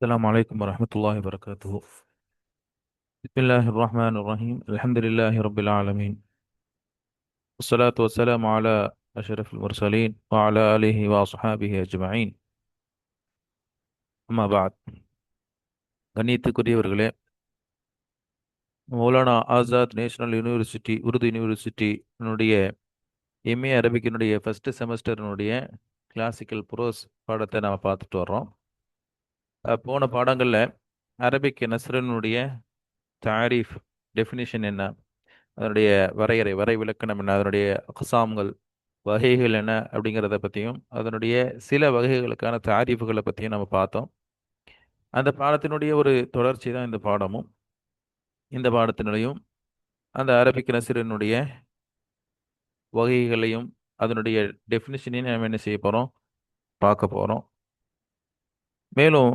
السلام عليكم ورحمة الله وبركاته. بسم الله الرحمن الرحيم. الحمد لله رب العالمين، والصلاة والسلام على أشرف المرسلين وعلى آله وأصحابه أجمعين. أما بعد. கண்ணியத்துக்குரியவர்களே, Maulana Azad National University Urdu யூனிவர்சிட்டியினுடைய MA அரபிக்கினுடைய ஃபர்ஸ்ட் செமஸ்டரினுடைய கிளாசிக்கல் ப்ரோஸ் பாடத்தை நாம் பார்த்துட்டு வர்றோம். போன பாடங்களில் அரபிக் நஸ்ரனுடைய தாரீஃப், டெஃபினிஷன் என்ன, அதனுடைய வரை விளக்கணம் என்ன, அதனுடைய அக்சாம்கள், வகைகள் என்ன அப்படிங்கிறத பற்றியும் அதனுடைய சில வகைகளுக்கான தாரீஃபுகளை பற்றியும் நம்ம பார்த்தோம். அந்த பாடத்தினுடைய ஒரு தொடர்ச்சி தான் இந்த பாடமும். இந்த பாடத்தினுடையும் அந்த அரபிக் நஸ்ரினுடைய வகைகளையும் அதனுடைய டெஃபினிஷனையும் நம்ம என்ன செய்ய போகிறோம், பார்க்க போகிறோம். மேலும்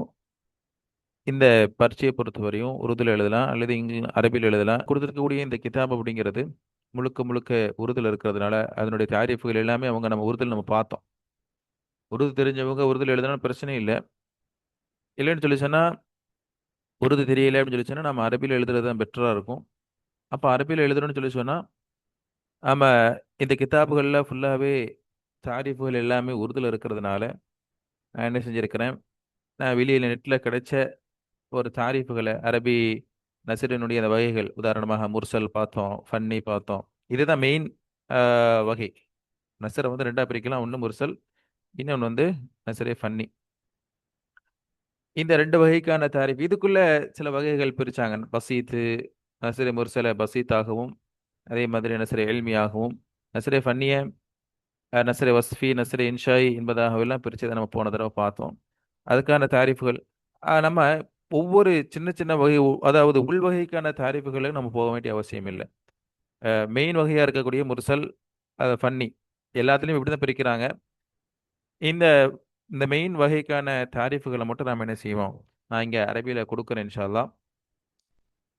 இந்த பரீட்சையை பொறுத்தவரையும் உருதுல எழுதலாம் அல்லது அரபியில் எழுதலாம். கொடுத்துருக்கக்கூடிய இந்த கிதாப் அப்படிங்கிறது முழுக்க முழுக்க உருதுல இருக்கிறதுனால அதனுடைய தாரீஃபுகள் எல்லாமே நம்ம உருதுல நம்ம பார்த்தோம். உருது தெரிஞ்சவங்க உருதுல எழுதணும், பிரச்சனை இல்லை. இல்லைன்னு சொல்லி சொன்னால், உருது தெரியல அப்படின்னு சொல்லி சொன்னால் நம்ம அரபியில் எழுதுறது தான் பெட்டராக இருக்கும். அப்போ அரபியில் எழுதுறோம்னு சொல்லி சொன்னால் நம்ம இந்த கிதாபுகளில் ஃபுல்லாகவே தாரீஃபுகள் எல்லாமே உருதுல இருக்கிறதுனால நான் என்ன செஞ்சுருக்கிறேன், நான் வெளியில் நெட்டில் கிடைச்ச ஒரு தாரீஃபுகளை அரபி நசிரினுடைய அந்த வகைகள், உதாரணமாக முர்சல் பார்த்தோம், ஃபன்னி பார்த்தோம். இதுதான் மெயின் வகை. நசரை வந்து ரெண்டாக பிரிக்கலாம். ஒன்று முர்சல், இன்னொன்று வந்து நசரே ஃபன்னி. இந்த ரெண்டு வகைக்கான தாரீஃப் இதுக்குள்ள சில வகைகள் பிரிச்சாங்க. பசீத்து, நசரே முர்சலை பசீத்தாகவும், அதே மாதிரி நசரே எல்மியாகவும், நசரே ஃபன்னிய நசரே வஸ்ஃபி, நசரே இன்ஷாய் என்பதாகவெல்லாம் பிரிச்சதை நம்ம போன தடவை பார்த்தோம். அதுக்கான தாரீஃபுகள் நம்ம ஒவ்வொரு சின்ன சின்ன வகை, அதாவது உள்வகைக்கான தாரீஃபுகளுக்கு நம்ம போக வேண்டிய அவசியம் இல்லை. மெயின் வகையாக இருக்கக்கூடிய முர்சல், ஃபன்னி எல்லாத்துலேயும் இப்படி தான் பிரிக்கிறாங்க. இந்த இந்த மெயின் வகைக்கான தாரீஃபுகளை மட்டும் நாம் என்ன செய்வோம், நான் இங்கே அரபியில் கொடுக்குறேன் இன்ஷா அல்லாஹ்.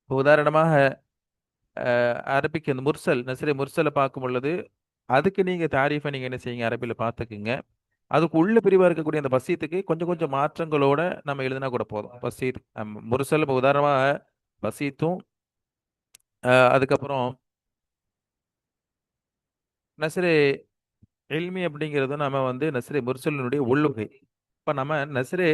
இப்போ உதாரணமாக அரபிக்கு இந்த முர்சல், நஸ்ரே முர்சலை பார்க்கும் பொழுது அதுக்கு நீங்கள் தாரீஃபை நீங்கள் என்ன செய்யுங்க, அரபியில் பார்த்துக்குங்க. அதுக்கு உள்ள பிரிவாக இருக்கக்கூடிய அந்த பசீத்துக்கு கொஞ்சம் கொஞ்சம் மாற்றங்களோட நம்ம எழுதினா கூட போதும். பசீத் முர்சல், இப்போ உதாரணமாக பசீத்தும் அதுக்கப்புறம் நஸ்ரே இல்மி அப்படிங்கிறது நம்ம வந்து நஸ்ரே முர்சலினுடைய உள்ளுகை. இப்போ நம்ம நஸ்ரே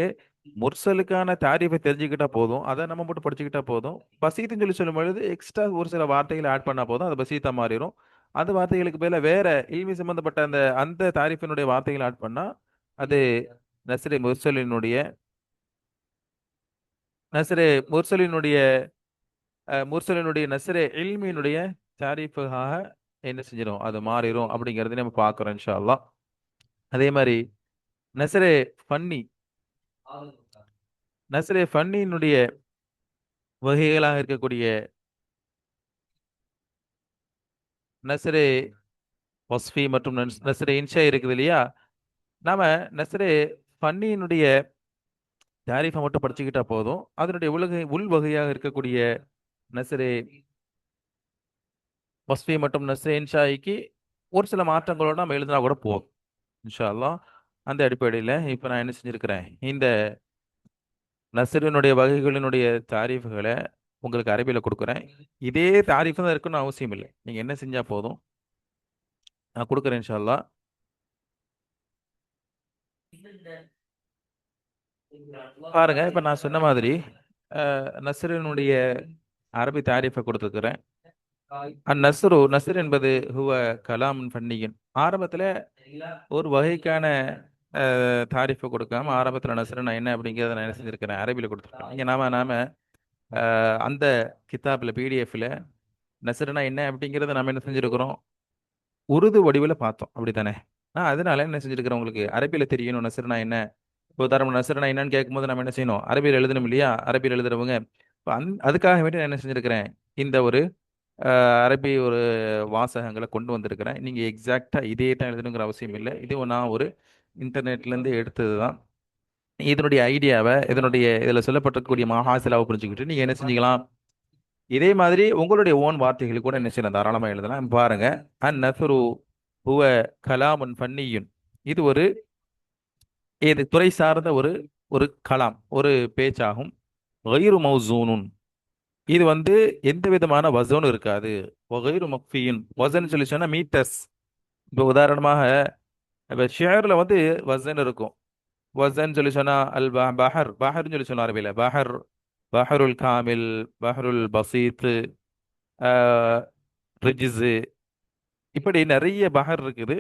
முர்சலுக்கான தாரீஃபை தெரிஞ்சுக்கிட்டா போதும், அதை நம்ம மட்டும் படிச்சுக்கிட்டா போதும். பசீத்துன்னு சொல்லி சொல்லும் பொழுது எக்ஸ்ட்ரா ஒரு சில வார்த்தைகளை ஆட் பண்ணால் போதும், அது பசீத்தா மாறிடும். அந்த வார்த்தைகளுக்கு பதிலாக வேற இல்மி சம்பந்தப்பட்ட அந்த அந்த தாரீஃபினுடைய வார்த்தைகளை ஆட் பண்ணால் அது நஸ்ரே முர்சலினுடைய நஸ்ரே முர்சலினுடைய முர்சலினுடைய நஸ்ரே இல்மியினுடைய தாரீஃபாக என்ன செஞ்சிடும், அது மாறிடும் அப்படிங்கிறது நம்ம பார்க்குறோம் இன்ஷா அல்லாஹ். அதே மாதிரி நஸ்ரே ஃபன்னி, நஸ்ரே ஃபன்னியினுடைய வகைகளாக இருக்கக்கூடிய நஸ்ரே வஸ்ஃபி மற்றும் நஸ்ரே இன்ஷா இருக்குது இல்லையா, நாம நஸ்ரே ஃபன்னியினுடைய தாரீஃபை மட்டும் படிச்சுக்கிட்டா போதும். அதனுடைய உள் வகையாக இருக்கக்கூடிய நஸ்ரே வஸ்ஃபி மற்றும் நஸ்ரே இன்ஷாய்க்கு ஒரு சில மாற்றங்களோட நம்ம எழுதினா கூட போதும் இன்ஷா அல்லாஹ். அந்த அடிப்படையில் இப்போ நான் என்ன செஞ்சுருக்கிறேன், இந்த நஸ்ரினுடைய வகைகளினுடைய தாரீஃபுகளை உங்களுக்கு அரபியில் கொடுக்குறேன். இதே தாரீஃபு தான் இருக்குன்னு அவசியம் இல்லை, நீங்கள் என்ன செஞ்சால் போதும், நான் கொடுக்குறேன் இன்ஷா அல்லாஹ். பாருங்க, இப்போ நான் சொன்ன மாதிரி நஸ்ரினுடைய அரபி தாரீஃபை கொடுத்துருக்குறேன். நஸ்ர் என்பது ஹுவ கலாம் ஃபன்னியின். ஆரம்பத்தில் ஒரு வகைக்கான தாரீஃபை கொடுக்காம ஆரம்பத்தில் நஸ்ருன்னா என்ன அப்படிங்கிறத நான் என்ன செஞ்சுருக்கிறேன், அரபியில் கொடுத்துருக்கேன். இங்கே நாம அந்த கித்தாப்பில் பிடிஎஃப்ல நஸ்ருனா என்ன அப்படிங்கிறத நம்ம என்ன செஞ்சுருக்கிறோம், உருது வடிவில் பார்த்தோம், அப்படி தானே? நான் அதனால என்ன செஞ்சுருக்கிறேன், உங்களுக்கு அரபியில் தெரியணும் நஸ்ருனா என்ன. இப்போ உதாரணம் நஸ்ருனா என்னன்னு கேட்கும்போது நம்ம என்ன செய்யணும், அரபியில் எழுதணும் இல்லையா? அரபியில் எழுதுறவங்க இப்போ அதுக்காக வேண்டி நான் என்ன செஞ்சுருக்கிறேன், இந்த ஒரு அரபி ஒரு வாசகங்களை கொண்டு வந்திருக்கிறேன். நீங்கள் எக்ஸாக்டாக இதே தான் எழுதணுங்கிற அவசியம் இல்லை. இது நான் ஒரு இன்டர்நெட்லேருந்து எடுத்தது தான். இதனுடைய ஐடியாவை, இதில் சொல்லப்பட்டிருக்கக்கூடிய மகாசிலாவை புரிஞ்சுக்கிட்டு நீங்கள் என்ன செஞ்சுக்கலாம், இதே மாதிரி உங்களுடைய ஓன் வார்த்தைகள் கூட என்ன செய்யலாம், தாராளமாக எழுதலாம். பாருங்க, நஃப்ரு ஹுவ கலாமுன் ஃபன்னியுன். இது ஒரு துறை சார்ந்த ஒரு ஒரு கலாம், ஒரு பேச்சாகும். கயிறு மௌசூனுன், இது எந்த விதமான வசனும் இருக்காது. கயிறு மக்ஃபியின், வசன் சொல்லி சொன்னா மீட்டர்ஸ். இப்போ உதாரணமாக, இப்போ ஷேர்ல வசன் இருக்கும். வசன் சொல்லி சொன்னா அல் பஹர், பஹர்னு சொல்லி சொன்னா அரபில பஹர், பஹருல் காமில், பஹருல் பசீத், ரிஜ்ஸு, இப்படி நிறைய பஹர் இருக்குது.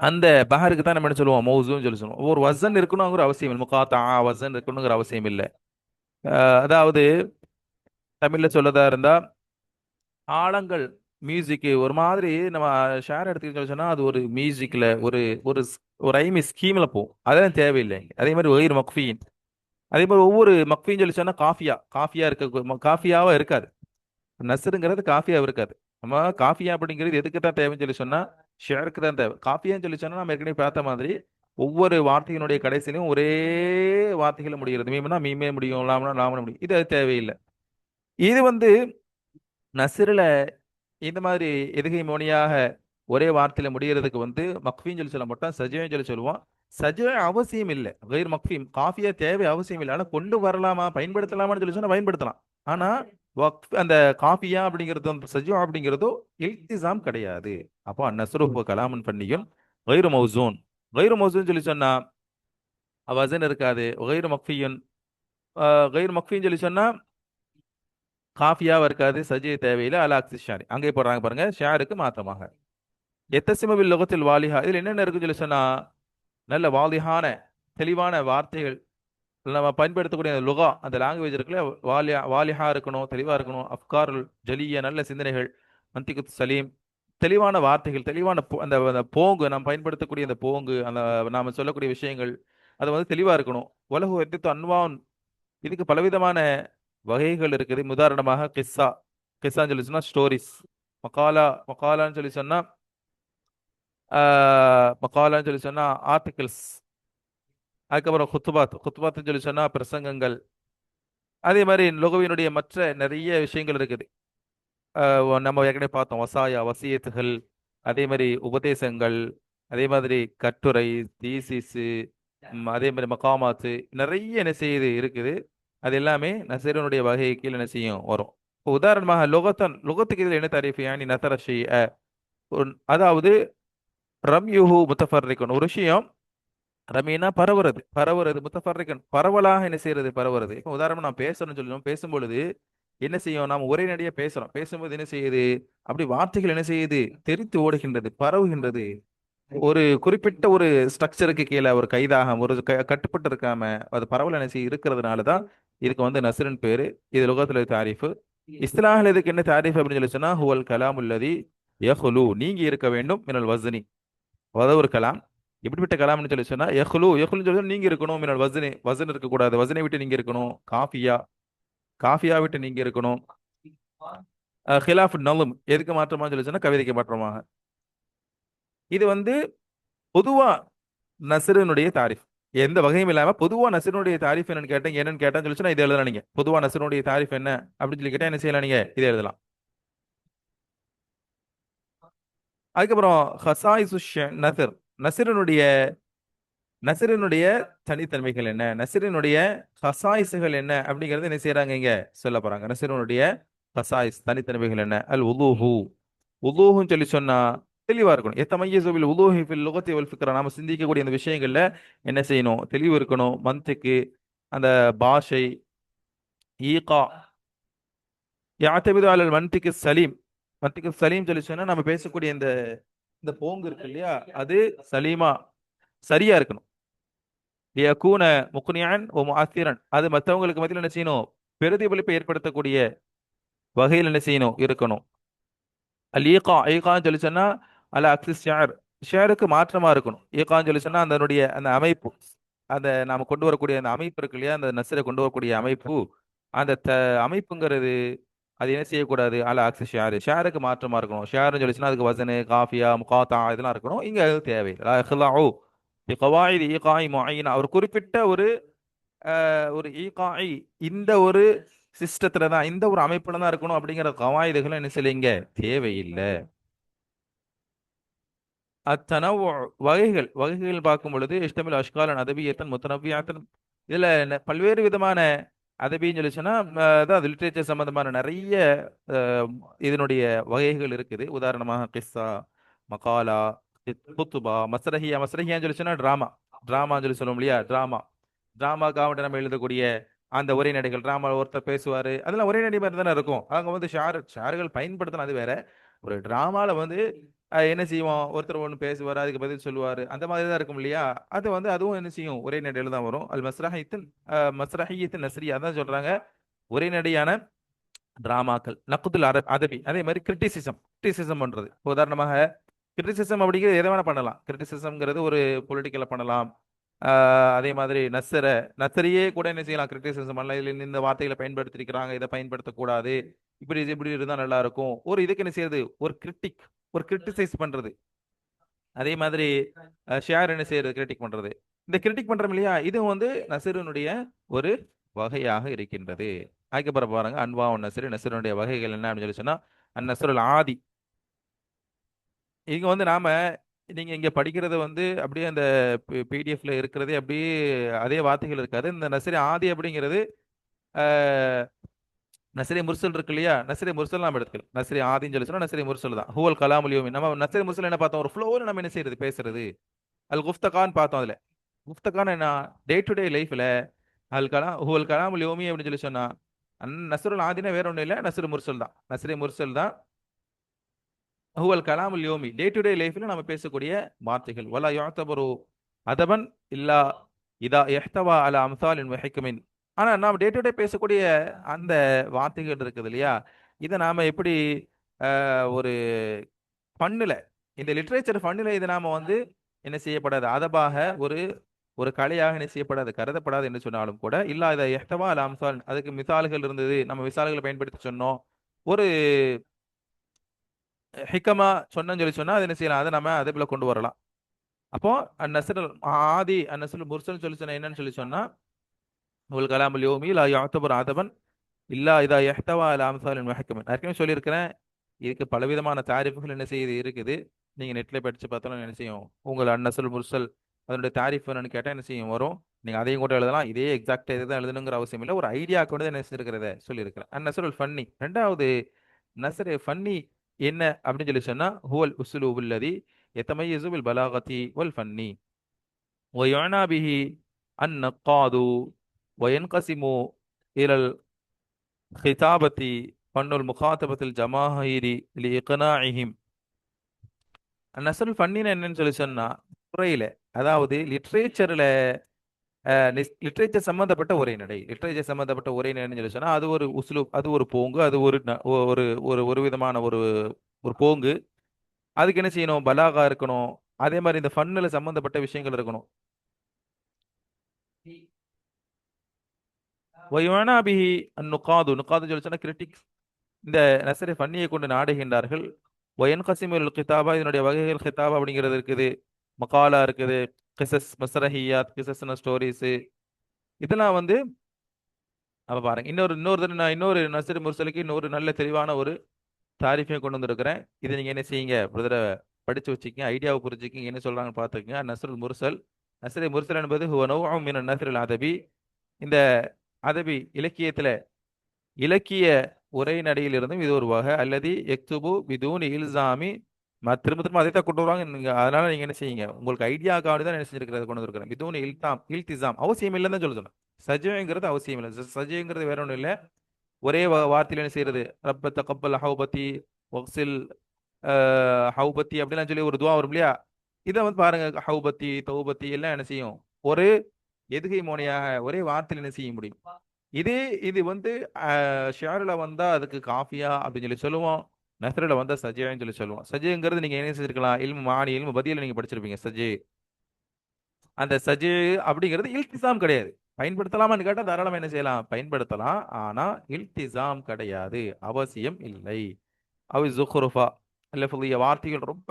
அந்த பஹருக்கு தான் நம்ம என்ன சொல்லுவோம், மௌசூன்னு சொல்லி சொல்லுவோம். ஒரு வசன் இருக்கணுங்கிற அவசியம் இல்லை, முகாத்தா வசன் இருக்கணுங்கிற அவசியம் இல்லை. அதாவது தமிழ்ல சொல்லதா இருந்தா, ஆழங்கள் மியூசிக் ஒரு மாதிரி நம்ம ஷேர் எடுத்துக்கிட்டு சொன்னா அது ஒரு மியூசிக்ல ஒரு ஒரு ஒரு ஐமி ஸ்கீம்ல போகும், அதெல்லாம் தேவையில்லை. அதே மாதிரி ஒயிர் மக்ஃபீன், அதே மாதிரி ஒவ்வொரு மக்ஃபீன் சொல்லி சொன்னா காஃபியா, காஃபியா இருக்க காஃபியாவா இருக்காது. நஸ்ருங்கிறது காஃபியா இருக்காது. நம்ம காஃபியா அப்படிங்கிறது எதுக்கு தான் தேவைன்னு சொல்லி சொன்னா ஷேருக்கு தான் தேவை. காஃபியான்னு சொல்லி சொன்னா நம்ம ஏற்கனவே பார்த்த மாதிரி ஒவ்வொரு வார்த்தையினுடைய கடைசியிலும் ஒரே வார்த்தைகளை முடிகிறது. மீம்னா மீமே முடியும், லாம்னா லாம்னா முடியும். இது அது தேவையில்லை. இது நஸ்ருல இந்த மாதிரி எதுகை மோனியாக ஒரே வார்த்தையில முடிகிறதுக்கு மக்ஃபின்னு சொல்லி சொல்ல மாட்டோம், சஜின்னு சொல்லி சொல்லுவோம். சஜ்வே அவசியம் இல்லை, கயிர் மக்ஃபீம் காஃபியா தேவை அவசியம் இல்லை. ஆனா கொண்டு வரலாமா, பயன்படுத்தலாமான்னு சொல்லி சொன்னா பயன்படுத்தலாம். ஆனா அந்த காஃபியா அப்படிங்கிறது சஜ்வா அப்படிங்கிறதோ இல்திசாம் கிடையாது. அப்போ அந்நஸ்ரு கலாமன் பண்ணியும் கயிறு மௌசூன், கயிறு மௌசூன் சொல்லி சொன்னா வசன் இருக்காது. கயிறு மக்ஃபியுன், கயிறு மக்ஃபின்னு சொல்லி சொன்னா காஃபியாவா இருக்காது, சஜ்ஜே தேவையில்லை. அலாக்சி ஷாரி அங்கே போடுறாங்க பாருங்க, ஷாருக்கு மாற்றமாக. எத்தசிமவில் லுகத்தில் வாலிஹா, இதுல என்னென்ன இருக்குன்னு சொல்லி சொன்னா நல்ல வாலிஹான தெளிவான வார்த்தைகள், நம்ம பயன்படுத்தக்கூடிய அந்த லுகா, அந்த லாங்குவேஜ் இருக்குல்ல, வாலிஹா இருக்கணும், தெளிவா இருக்கணும். அஃப்காருல் ஜலிய, நல்ல சிந்தனைகள். மந்திகுத் சலீம், தெளிவான வார்த்தைகள், தெளிவான அந்த அந்த போங்கு, நாம் பயன்படுத்தக்கூடிய அந்த போங்கு, அந்த நாம சொல்லக்கூடிய விஷயங்கள், அது தெளிவா இருக்கணும். உலகு எத்தித்து அன்வான், இதுக்கு பலவிதமான வகைகள் இருக்குது. உதாரணமாக கிஸ்ஸா, கிஸ்ஸான்னு சொல்லி சொன்னா ஸ்டோரிஸ். மகாலா, மகாலான்னு சொல்லி சொன்னா மகாலான்னு சொல்லி சொன்னா ஆர்டிகிள்ஸ். அதுக்கப்புறம் குத்துபாத், குத்துபாத்னு சொல்லி சொன்னா பிரசங்கங்கள். அதே மாதிரி லுகவினுடைய மற்ற நிறைய விஷயங்கள் இருக்குது. நம்ம ஏற்கனவே பார்த்தோம், வசாயா வசியத்துகள், அதே மாதிரி உபதேசங்கள், அதே மாதிரி கட்டுரை, தீசிஸு, அதே மாதிரி மகாமாத்து, நிறைய என்ன செய்யுது இருக்குது. அது எல்லாமே நசீரனுடைய வகை கீழ் என்ன செய்யும் வரும். இப்போ உதாரணமாக லுகத்தன், லுகத்துக்கு இதில் என்ன தாரீஃப், யானி நசர ஷைஅ, அதாவது ரம்யுஹு முத்தஃபர்ரிகுன், ஒரு விஷயம் ரமீனா பரவுறது, பரவுறது. முத்தஃபர்ரிகன் பரவலாக என்ன செய்யறது, பரவுறது. இப்போ உதாரணமா நான் பேசணும்னு சொல்லணும், பேசும்பொழுது என்ன செய்யும், நாம் ஒரே நடிகை பேசுறோம், பேசும்போது என்ன செய்யுது, அப்படி வார்த்தைகள் என்ன செய்யுது, தெரித்து ஓடுகின்றது, பரவுகின்றது. ஒரு குறிப்பிட்ட ஒரு ஸ்ட்ரக்சருக்கு கீழே ஒரு கைதாக ஒரு கட்டுப்பட்டு இருக்காம அது பரவல் என்ன செய்ய இருக்கிறதுனால தான் இதுக்கு நஸ்ருன்னு பேரு. இது லுகத்துல தாரிஃபு. இஸ்லாஹில் இதுக்கு என்ன தாரிஃப் அப்படின்னு சொல்லி சொன்னா ஹுவல் கலாமுல்லதி யஹ்லு, நீங்கி இருக்க வேண்டும், மினல் வஸ்னி, அதாவது ஒரு கலாம். எப்படிப்பட்ட கலாம்னு சொல்லி சொன்னா யஹ்லு, யஹ்லுன்னு சொல்லி நீங்க இருக்கணும், மினல் வஸ்னி, வசன் இருக்கக்கூடாது, வசனை விட்டு நீங்க இருக்கணும். காஃபியா, காஃபியா விட்டு நீங்க இருக்கணும். ஹிலாஃப் நலும், எதுக்கு மாற்றமா சொல்லி சொன்னா கவிதைக்கு மாற்றமாக. இது பொதுவா நஸ்ருனுடைய தாரிஃப், எந்த வகையும் இல்லாம பொதுவா நஸ்ருனுடைய தாரிஃப் என்னன்னு கேட்டான்னு சொல்லி சொன்னா இதை எழுதலாம். நீங்க பொதுவா நஸ்ருனுடைய தாரிஃப் என்ன அப்படின்னு சொல்லி கேட்டா என்ன செய்யலாம், நீங்க இதை எழுதலாம். அதுக்கப்புறம் ஹசாயிசு நசர், நஸ்ருனுடைய, நஸ்ருனுடைய தனித்தன்மைகள் என்ன, நஸ்ருனுடைய ஹசாயிசுகள் என்ன அப்படிங்கறது என்ன செய்யறாங்க, இங்க சொல்ல போறாங்க. நஸ்ருனுடைய ஹசாயிஸ், தனித்தன்மைகள் என்ன. அல் உலூஹு, உலூஹுன்னு சொல்லி சொன்னா தெளிவா இருக்கணும். எத்தமையஸு பில் உலூஹி ஃபில் லுகத்தி வல் ஃபிக்ரா, நாம சிந்திக்கக்கூடிய அந்த விஷயங்கள்ல என்ன செய்யணும், தெளிவு இருக்கணும். மந்த்துக்கு, அந்த பாஷை, ஈகா, யாத்தமிது அலல் மன்திக்கு சலீம், மன்திக்கு சலீம் சொல்லி சொன்னா நம்ம பேசக்கூடிய இந்த இந்த போங்கு இருக்கு இல்லையா, அது சலீமா, சரியா இருக்கணும். லியகூன முக்னியன் வ முஅத்திரன், அது மற்றவங்களுக்கு மத்தியில் என்ன செய்யணும், பிரதிபலிப்பை ஏற்படுத்தக்கூடிய வகையில் என்ன செய்யணும், இருக்கணும். அல் ஈகா, ஈகான்னு சொல்லி சொன்னா அல அக்சிஸ் ஷேர், ஷேருக்கு மாற்றமா இருக்கணும். ஈகான்னு சொல்லி சொன்னா அதனுடைய அந்த அமைப்பு, அந்த நாம கொண்டு வரக்கூடிய அந்த அமைப்பு இருக்கு இல்லையா, அந்த நஸ்ரை கொண்டு வரக்கூடிய அமைப்பு, அந்த அமைப்புங்கிறது அது என்ன செய்யக்கூடாது, அல அக்சி ஷேரு, ஷேருக்கு மாற்றமா இருக்கணும். ஷேர்னு சொல்லிச்சுன்னா அதுக்கு வசனு, காஃபியா, முகாத்தா இதெல்லாம் இருக்கணும். இங்க அது தேவையில்லை. லா இஹ்லாஉ பி கவாயித் ஈகாஇ முஅய்யனா, ஒரு குறிப்பிட்ட ஒரு ஒரு ஈகாஇ, இந்த ஒரு சிஸ்டத்துல தான், இந்த ஒரு அமைப்புல தான் இருக்கணும் அப்படிங்கிற கவாயிதுகள் என்ன செய்யல, இங்க தேவையில்லை. அத்தனவு வகைகள் வகைகள் பார்க்கும் பொழுது இஷ்டமில் அஷ்காலன் அதபியத்தன் முத்தனவியாத்தன் இதுல பல்வேறு விதமான அதபின்னு சொல்லி சொன்னா அதாவது லிட்ரேச்சர் சம்பந்தமான நிறைய இதனுடைய வகைகள் இருக்குது. உதாரணமாக கிஸ்ஸா, மகாலா, குத்துபா, மஸ்ரஹியா. மஸ்ரஹியான்னு சொல்லி சொன்னா டிராமான்னு சொல்லி சொல்லுவோம் இல்லையா? டிராமாக்காக நம்ம எழுதக்கூடிய அந்த உரைநடைகள். டிராமா ஒருத்தர் பேசுவாரு, அதெல்லாம் உரைநடை மாதிரி தானே இருக்கும். அவங்க வந்து ஷார்கள் பயன்படுத்தலாம், அது வேற. ஒரு டிராமால வந்து என்ன செய்வோம், ஒருத்தர் ஒன்று பேசுவார், அதுக்கு பதில் சொல்லுவார், அந்த மாதிரி தான் இருக்கும் இல்லையா? அது வந்து அதுவும் என்ன செய்யும், உரைநடையில தான் வரும். அல் மஸ்ரஹியத்தின் மஸ்ரஹியத்தின் நஸ்ரியா அதான் சொல்றாங்க, உரைநடையான டிராமாக்கள். நக்குதுல் அதபி அதே மாதிரி கிரிட்டிசிசம் பண்றது. உதாரணமாக கிரிட்டிசிசம் அப்படிங்கிறது எதை வேணா பண்ணலாம். கிரிட்டிசிசம்ங்கிறது ஒரு பொலிட்டிக்கலை பண்ணலாம். அதே மாதிரி நசரியே கூட என்ன செய்யலாம், கிரிட்டிசிசம் பண்ணலாம். இதுல இந்த வார்த்தைகளை பயன்படுத்திருக்கிறாங்க, இதை பயன்படுத்தக்கூடாது, இப்படி இப்படி இருந்தா நல்லா இருக்கும். ஒரு இதுக்கு என்ன செய்யறது, ஒரு கிரிட்டிசைஸ் பண்றது. அதே மாதிரி ஷேர் என்ன செய்யறது, கிரிட்டிக் பண்றது. இந்த கிரிட்டிக் பண்றோம் இல்லையா, இது வந்து நசருனுடைய ஒரு வகையாக இருக்கின்றது. அதுக்கப்புறம் பாருங்க, அன்வா நசருனுடைய வகைகள் என்ன அப்படின்னு சொல்லி சொன்னா, அந்நசருல் ஆதி. இங்க வந்து நாம நீங்க இங்க படிக்கிறது வந்து அப்படியே அந்த பிடிஎஃப்ல இருக்கிறதே அப்படியே அதே வார்த்தைகள் இருக்காது. இந்த நசரி ஆதி அப்படிங்கிறது நசரி முர்சல் இருக்கு இல்லையா, நசரி முர்சல் நாம எடுத்துக்கலாம். நசரி ஆதின்னு சொல்லி சொன்னா நசரி முர்சல் தான். ஹுவல் கலாமுல் யௌமி. நம்ம நசரி முர்சல் என்ன பார்த்தோம், ஒரு ஃப்ளோவில் நம்ம என்ன செய்யறது, பேசுறது. அல் குஃப்தகான் பார்த்தோம். அதுல குஃப்தகான் என்ன, டே டு டே லைஃப்ல ஹுவல் கலாமுல் யௌமி அப்படின்னு சொல்லி சொன்னா, நசருல் ஆதினா வேற ஒன்றும் இல்லை, நசரு முர்சல் தான். நசரி முர்சல் தான் ஹுவல் கலாமுல் யோமி, டே டு டே லைஃப்ல நம்ம பேசக்கூடிய வார்த்தைகள். வலா யுஅதபரு அதபன் இல்லா இதா இஹ்தவா அலா அம்சாலின் வ ஹிக்மின். ஆனா நாம டே டு டே பேசக்கூடிய அந்த வார்த்தைகள் இருக்குது இல்லையா, இதை நாம எப்படி ஒரு ஃபன்னுல, இந்த லிட்ரேச்சர் ஃபன்னுல இதை நாம வந்து என்ன செய்யப்படாது, அதபாக ஒரு ஒரு கலையாக என்ன செய்யப்படாது, கருதப்படாது என்று சொன்னாலும் கூட, இல்லா இதை எஹ்தவா அலா அம்சால், அதுக்கு மிசால்கள் இருந்தது, நம்ம மிசால்களை பயன்படுத்தி சொன்னோம். ஒரு ஹிக்கமா சொன்னோன்னு சொல்லி சொன்னா அது என்ன செய்யலாம், அதை நம்ம அதேபோல கொண்டு வரலாம். அப்போ அந்நசல் ஆதி அந்நசல் முர்சல் சொல்லி சொன்னா என்னன்னு சொல்லி சொன்னா, உல் கலாமுல் யோமி லா யுஅதபர் அதபன் இல்லா இதா யஹ்தவா அலா அம்சாலின் முஹக்கமின். ஏற்கனவே சொல்லியிருக்கிறேன், இதுக்கு பலவிதமான தாரிஃபுகள் என்ன செய்யுது இருக்குது. நீங்க நெட்ல படிச்சு பார்த்தாலும் என்ன செய்யும், உங்கள் அந்நசல் முர்சல் அதனுடைய தாரிஃப் என்னன்னு கேட்டால் என்ன செய்யும் வரும். நீங்க அதையும் கூட எழுதலாம். இதே எக்ஸாக்டா இதுதான் எழுதணுங்கிற அவசியம் இல்லை. ஒரு ஐடியா கூட என்ன செஞ்சிருக்கிறத சொல்லியிருக்கிறேன். அந்நசருல் ஃபன்னி. ரெண்டாவது நசரு ஃபன்னி என்ன அப்படின்னு சொல்லி சொன்னா, ஹுவல் உஸ்லூபுல் லதி யதமய்யஸு பில் பலாகதி வல் ஃபன்னி வயுனா பிஹி அந்நக்காது வயன்கசிமு இலல் ஹிதாபத்தி ஃபன்னுல் முகாத்தபத்தில் ஜமாஹிரி லி இக்னாஇஹிம். நசருல் ஃபன்னின்னு என்னன்னு சொல்லி சொன்னா, துறையில, அதாவது லிட்ரேச்சர் சம்பந்தப்பட்ட உரைநடை. லிட்ரேச்சர் சம்பந்தப்பட்ட உரைநடைன்னு சொல்லி சொன்னா, அது ஒரு உஸ்லூப், அது ஒரு போங்கு, அது ஒரு ஒரு ஒரு விதமான ஒரு ஒரு போங்கு. அதுக்கு என்ன செய்யணும், பலாகா இருக்கணும். அதே மாதிரி இந்த ஃபன்னுல சம்பந்தப்பட்ட விஷயங்கள் இருக்கணும். வயுனா பிஹி அந்நுகாது. நுகாது சொல்லி சொன்னா கிரிட்டிக்ஸ். இந்த நசரை ஃபன்னியை கொண்டு நாடுகின்றார்கள். ஒயன் கசிமுல் கிதாபா, இதனுடைய வகைகள் கிதாபா அப்படிங்கிறது இருக்குது, மகாலா இருக்குது, கிசஸ் மஸ்ரஹியாத், கிசஸ்ன ஸ்டோரிஸ். இதெல்லாம் வந்து அப்ப பாருங்க, இன்னொரு தடவை நான் இன்னொரு நசரி முர்சலுக்கு இன்னொரு நல்ல தெளிவான ஒரு தாரிஃபையும் கொண்டு வந்திருக்கிறேன். இதை நீங்க என்ன செய்யுங்க பிரதரை, படிச்சு வச்சுக்கங்க, ஐடியாவை புரிஞ்சுக்கங்க, என்ன சொல்றாங்கன்னு பார்த்துக்கங்க. நஸ்ருல் முர்சல், நஸ்ரி முர்சல் என்பது ஹுவ நௌஉம் மின நஸ்ரில் அதபி. இந்த அதபி இலக்கியத்துல இலக்கிய உரைநடையில் இருந்தும் இது ஒரு வகை. அல்லது எக்துபு பிதூன் இல்சாமி. திரும்ப திரும்ப அதை தான் கொண்டு வருவாங்க நீங்க. அதனால நீங்க என்ன செய்யுங்க, உங்களுக்கு ஐடியாக்காக தான் என்ன செஞ்சிருக்கிறத கொண்டு வந்துருக்கிறேன். பிதூன் இல்திசாம், அவசியம் இல்லைன்னு தான் சொல்ல சொன்னேன். சஜ்ஜங்கிறது அவசியம் இல்லை. சஜ்ஜங்கிறது வேற ஒன்றும் இல்லை. ஒரே வார்த்தையில என்ன செய்யறது, ரப்ப தகப்பல் ஹௌபத்தி வக்சில் ஹௌபத்தி அப்படிலாம் சொல்லி ஒரு துவா வரும் இல்லையா. இதை வந்து பாருங்க, ஹௌபத்தி தௌபத்தி எல்லாம் என்ன செய்யும், ஒரு எதுகை மோனையாக ஒரே வார்த்தையில் என்ன செய்ய முடியும். இது இது வந்து ஷேரில் வந்தா அதுக்கு காஃபியா அப்படின்னு சொல்லி சொல்லுவோம். நெசரில் வந்தா சஜியான்னு சொல்லி சொல்லுவோம். சஜிங்கிறது நீங்க என்ன செஞ்சிருக்கலாம், இல்மு மானி இல்மு பதியில நீங்க படிச்சிருப்பீங்க சஜி. அந்த சஜி அப்படிங்கிறது இல்திசாம் கிடையாது. பயன்படுத்தலாமான்னு கேட்டால் தாராளமாக என்ன செய்யலாம், பயன்படுத்தலாம். ஆனா இல்திசாம் கிடையாது, அவசியம் இல்லை. அவை ஜுஹ்ருஃபா இல்லை புதிய வார்த்தைகள் ரொம்ப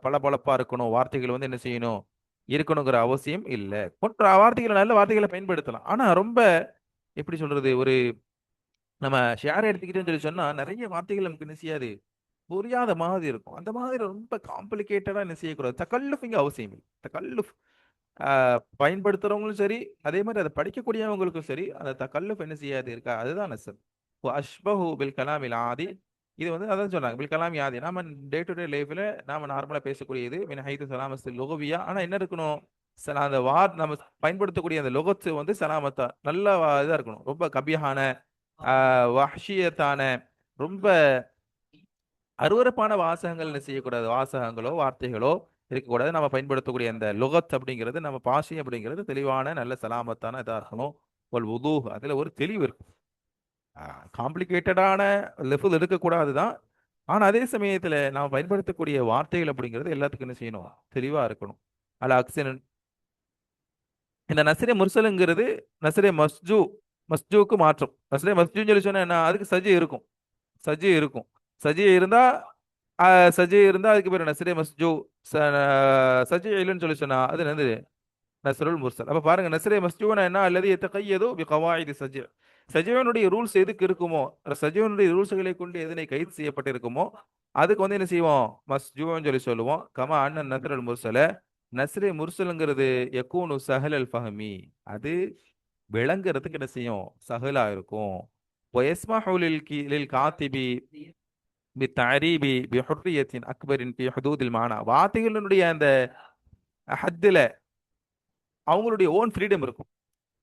பளபளப்பா இருக்கணும், வார்த்தைகள் வந்து என்ன செய்யணும், இருக்கணுங்கிற அவசியம் இல்லை. மற்ற வார்த்தைகளை, நல்ல வார்த்தைகளை பயன்படுத்தலாம். ஆனா ரொம்ப எப்படி சொல்றது, ஒரு நம்ம ஷேர் எடுத்துக்கிட்டோம்னு சொல்லி சொன்னா நிறைய வார்த்தைகள் நமக்கு என்ன செய்யாது, புரியாத மாதிரி இருக்கும். அந்த மாதிரி ரொம்ப காம்ப்ளிகேட்டடா என்ன செய்யக்கூடாது. தகல்லுஃப் இங்க அவசியம் இல்லை. தகல்லுஃப் பயன்படுத்துறவங்களும் சரி, அதே மாதிரி அதை படிக்கக்கூடியவங்களுக்கும் சரி, அந்த தகல்லுஃப் என்ன செய்யாது இருக்கா, அதுதான் நஸ்ர். அஷ்பஹு பில் கலாமில் ஆதி. இது வந்து அதான் சொன்னாங்க, பில் கலாமி ஆதி. நாம டே டு டே லைஃப்ல நாம நார்மலா பேசக்கூடியது மின் ஹைது சலாமத்து லுகவியா. ஆனா என்ன இருக்கணும், அந்த நம்ம பயன்படுத்தக்கூடிய அந்த லுகத்து வந்து சலாமத்தா நல்ல இதா இருக்கணும். ரொம்ப கபியஹான வஹ்ஷியத்தான ரொம்ப அருவருப்பான வாசகங்கள் என்ன செய்யக்கூடாது, வாசகங்களோ வார்த்தைகளோ இருக்கக்கூடாது. நம்ம பயன்படுத்தக்கூடிய அந்த லுகத் அப்படிங்கிறது, நம்ம பாஷை அப்படிங்கிறது தெளிவான நல்ல சலாமத்தான இதா இருக்கணும். ஒரு உதூஹ் அதுல ஒரு தெளிவு இருக்கும். காம்ப்ளிகேட்டடான லெஃபுல் இருக்கக்கூடாது தான். ஆனா அதே சமயத்துல நாம் பயன்படுத்தக்கூடிய வார்த்தைகள் அப்படிங்கிறது எல்லாத்துக்கும் என்ன செய்யணும், தெளிவா இருக்கணும். அல அக்சன். இந்த நஸ்ரே முர்சலுங்கிறது நஸ்ரே மஸ்ஜூ, மஸ்ஜூக்கு மாற்றம். நஸ்ரே மஸ்ஜூன்னு சொல்லி சொன்னா என்ன, அதுக்கு சஜி இருக்கும். சஜி இருக்கும். சஜி இருந்தா சஜி இருந்தா அதுக்கு பேர் நஸ்ரே மஸ்ஜூ. சஜி இல்லைன்னு சொல்லி சொன்னா அது என்னது, நஸ்ருல் முர்சல். அப்ப பாருங்க, நஸ்ரே மஸ்ஜூனா என்ன, அல்லது எத்தகையதோ பி கவாயிது சஜி. சஜிவனுடைய ரூல்ஸ் எதுக்கு இருக்குமோ, சஜிவனுடைய ரூல்ஸ்களை கொண்டு எதனை கைது செய்யப்பட்டிருக்குமோ அதுக்கு வந்து என்ன செய்வோம், மஸ்ஜூன்னு சொல்லி சொல்லுவோம். கமா அண்ணன் நஸ்ருல் முர்சல. நஸ்ரே முர்சலுங்கிறது யக்கூனு சஹல் அல் ஃபஹமி, அது விளங்குறதுக்கு என்ன செய்யும், சஹலா இருக்கும். வயஸ்மஹு லில் காத்திபி பித்தஅரீபி பிஹுர்ரியத்தின் அக்பரின் ஃபி ஹுதூதில் மானா. வார்த்தைகளினுடைய அந்த ஹத்துல அவங்களுடைய ஓன் ஃப்ரீடம் இருக்கும்.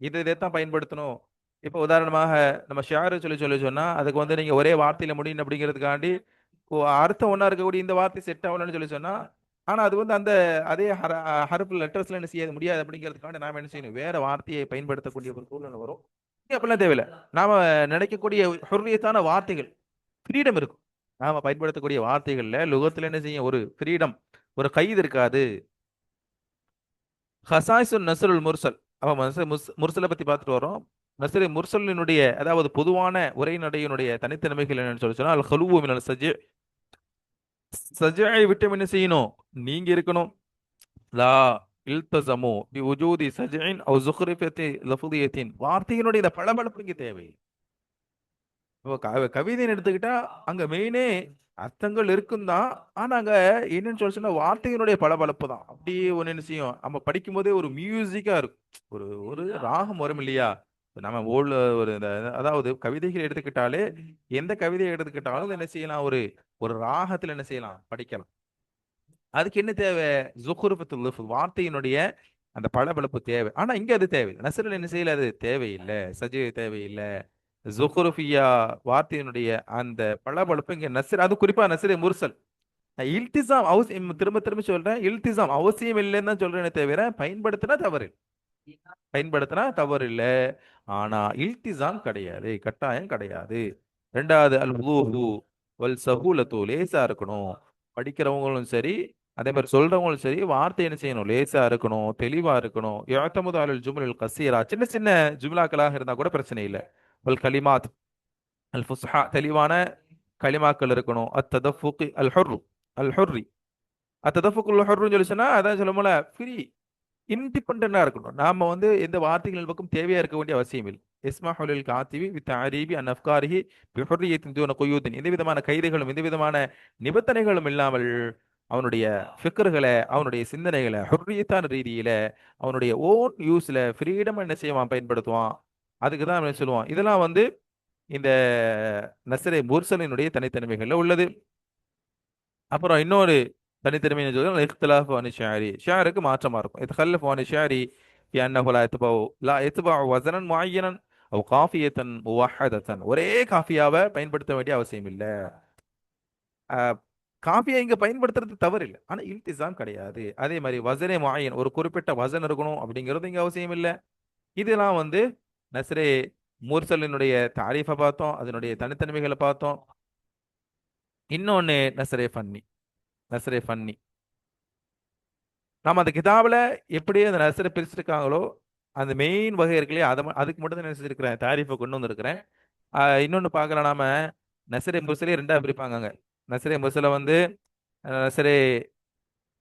இதைத்தான் பயன்படுத்தணும். இப்போ உதாரணமாக நம்ம ஷேர் சொல்லி சொல்லி சொன்னா அதுக்கு வந்து நீங்க ஒரே வார்த்தையில முடியும் அப்படிங்கிறதுக்காண்டி அர்த்தம் ஒண்ணா இருக்கக்கூடிய இந்த வார்த்தை செட் ஆகலன்னு சொல்லி சொன்னா, ஆனா அது வந்து அந்த அதே ஹர்ஃப் லெட்டர்ஸ்ல என்ன செய்ய முடியாது அப்படிங்கிறதுக்காண்டி நாம என்ன செய்யணும், வேற வார்த்தையை பயன்படுத்தக்கூடிய ஒரு சூழ்நிலை வரும். இங்க அப்படிலாம் தேவையில்லை. நாம நினைக்கக்கூடிய ஹுர்ரியத்தான வார்த்தைகள், ஃப்ரீடம் இருக்கும். நாம பயன்படுத்தக்கூடிய வார்த்தைகள்ல லுகத்துல என்ன செய்யும், ஒரு ஃப்ரீடம், ஒரு கைது இருக்காது. ஹசாய்சுன் நஸ்ருல் முர்சல். அப்ப முர்சலை பத்தி பார்த்துட்டு வரோம். நஸ்ரு முர்சலினுடைய அதாவது பொதுவான உரைநடையினுடைய தனித்தன்மைகள் என்னன்னு சொல்லி சொன்னா, அல் ஹலுவு மினல் சஜ். சஜ்ஐ விட்டு என்ன செய்யணும், நீங்க இருக்கணும். லா இல்தஸமு பி உஜூதி சஜ்இன் அவ் ஸுக்ரிஃபத்தி லஃப்தியத்தின். வார்த்தையினுடைய இந்த பளபளப்பு இங்க தேவை. இப்போ கவிதைன்னு எடுத்துக்கிட்டா அங்க மெயினே அர்த்தங்கள் இருக்கும் தான். ஆனா அங்க என்னன்னு சொல்லி சொன்னா வார்த்தையினுடைய பளபளப்பு தான். அப்படியே ஒன்று என்ன செய்யும், நம்ம படிக்கும் போதே ஒரு மியூசிக்கா இருக்கும். ஒரு ஒரு ராகம் வரும் இல்லையா. நம்ம ஓல்ல ஒரு அதாவது கவிதைகள் எடுத்துக்கிட்டாலே, எந்த கவிதையை எடுத்துக்கிட்டாலும் என்ன செய்யலாம், ஒரு ஒரு ராகத்துல என்ன செய்யலாம், படிக்கலாம். அதுக்கு என்ன தேவை, ஜுஹ்ருஃபத்துல் லஃப், வார்த்தையினுடைய அந்த பளபளப்பு தேவை. ஆனா இங்க அது தேவை, நஸ்ரில் என்ன செய்யல, அது தேவையில்லை. சஜி தேவையில்லை. ஜுஹ்ருஃபியா வார்த்தையினுடைய அந்த பளபளப்பு இங்க நஸ்ர், அது குறிப்பா நஸ்ரே முர்சல். இல்திசாம் அவசியம், திரும்ப திரும்ப சொல்றேன், இல்திசாம் அவசியம் இல்லைன்னு தான் சொல்றேனே தவிர பயன்படுத்தினா தவறு, பயன்படுத்தினா தவறு இல்லை. ஆனா இல்திசாம் கிடையாது, கட்டாயம் கிடையாது. ரெண்டாவது அல் வுதூஹு வல் சஹூலத்து, லேசா இருக்கணும். படிக்கிறவங்களும் சரி, அதே மாதிரி சொல்றவங்களும் சரி, வார்த்தை என்ன செய்யணும், லேசா இருக்கணும், தெளிவா இருக்கணும். யஅ்தமது அலல் ஜும்லல் கஸீரா, சின்ன சின்ன ஜும்லாக்களாக இருந்தா கூட பிரச்சனை இல்லை. வல் கலிமாத் அல் ஃபுஸ்ஹா, தெளிவான கலிமாக்கள் இருக்கணும். அத்ததஃபுக் அல் ஹுர்ரு, அல் ஹுர்ரி. அத்ததஃபுக் அல் ஹுர்ருன்னு சொல்லி சொன்னா அதான் சொல்லும்போல ஃப்ரீ, இண்டிபெண்டா இருக்கணும். நாம வந்து எந்த வார்த்தைகள் பக்கம் தேவையா இருக்க வேண்டிய அவசியம் இல்லை. இஸ்மாஹுலில் காத்திவி வித் அரீபி அன் அஃப்காரிஹி பிஹுர்ரியத்தின் தூன குயூத்தின், எந்த விதமான கைதுகளும் எந்த விதமான நிபந்தனைகளும் இல்லாமல் அவனுடைய ஃபிக்ர்களை, அவனுடைய சிந்தனைகளை ஹுர்ரியத்தான ரீதியில அவனுடைய ஓன் யூஸ்ல ஃப்ரீடம் என்ன செய்வான், பயன்படுத்துவான். அதுக்கு தான் அவன் சொல்லுவான். இதெல்லாம் வந்து இந்த நஸ்ரே முர்சலினுடைய தனித்தன்மைகள்ல உள்ளது. அப்புறம் இன்னொரு தனித்தன்மை என்ன சொல்றது, இக்திலாஃப் அனி ஷாரி, ஷாருக்கு மாற்றமா இருக்கும். இத்கல்லஃப் அனி ஷாரி ஃபி அன்னஹு லா யத்பஉ வஸனன் முஅய்யனன் அவ் காஃபியத்தன் முவஹ்ஹதத்தன். ஒரே காஃபியாவை பயன்படுத்த வேண்டிய அவசியம் இல்லை. காஃபியை இங்க பயன்படுத்துறது தவறு இல்லை, ஆனா இல்திசாம் கிடையாது. அதே மாதிரி வஸனே முஅய்யன், ஒரு குறிப்பிட்ட வசன் இருக்கணும் அப்படிங்கிறது இங்க அவசியம் இல்லை. இதெல்லாம் வந்து நஸ்ரே முர்சலினுடைய தாரீஃபை பார்த்தோம், அதனுடைய தனித்தன்மைகளை பார்த்தோம். இன்னொன்னு நஸ்ரே ஃபன்னி. நஸ்ரே ஃபன்னி நம்ம அந்த கிதாபில் எப்படி அந்த நஸ்ரை பிரிச்சிருக்காங்களோ, அந்த மெயின் வகை இருக்கு இல்லையா, அதுக்கு மட்டும் தான் நினைச்சிருக்கிறேன், தாரீஃபை கொண்டு வந்திருக்கிறேன். இன்னொன்று பார்க்கலாம், நாம நஸ்ரே முர்சலே ரெண்டா பிரிப்பாங்க. நஸ்ரே முர்சலை வந்து நஸ்ரே